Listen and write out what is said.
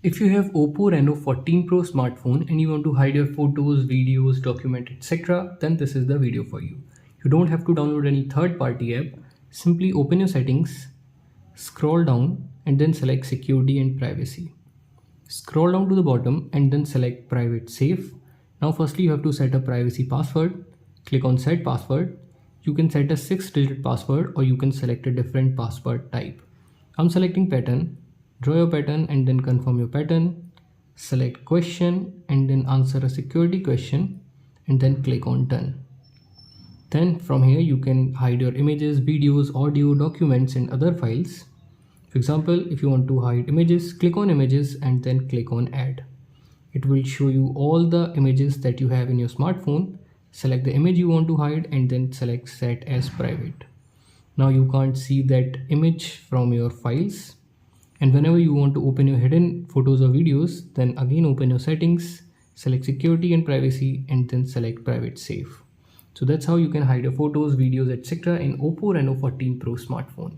If you have Oppo Reno 14 Pro smartphone and you want to hide your photos, videos, document, etc., then this is the video for you. You don't have to download any third-party app. Simply open your settings, scroll down and then select security and privacy. Scroll down to the bottom and then select private safe. Now firstly you have to set a privacy password. Click on set password. You can set a 6-digit password or you can select a different password type. I'm selecting pattern. Draw your pattern and then confirm your pattern. Select question and then answer a security question and then click on done. Then from here you can hide your images, videos, audio, documents and other files. For example, if you want to hide images, click on images and then click on add. It will show you all the images that you have in your smartphone. Select the image you want to hide and then select set as private. Now you can't see that image from your files. And whenever you want to open your hidden photos or videos, then again open your settings, select security and privacy and then select private safe. So that's how you can hide your photos, videos, etc. in Oppo Reno 14 Pro smartphone.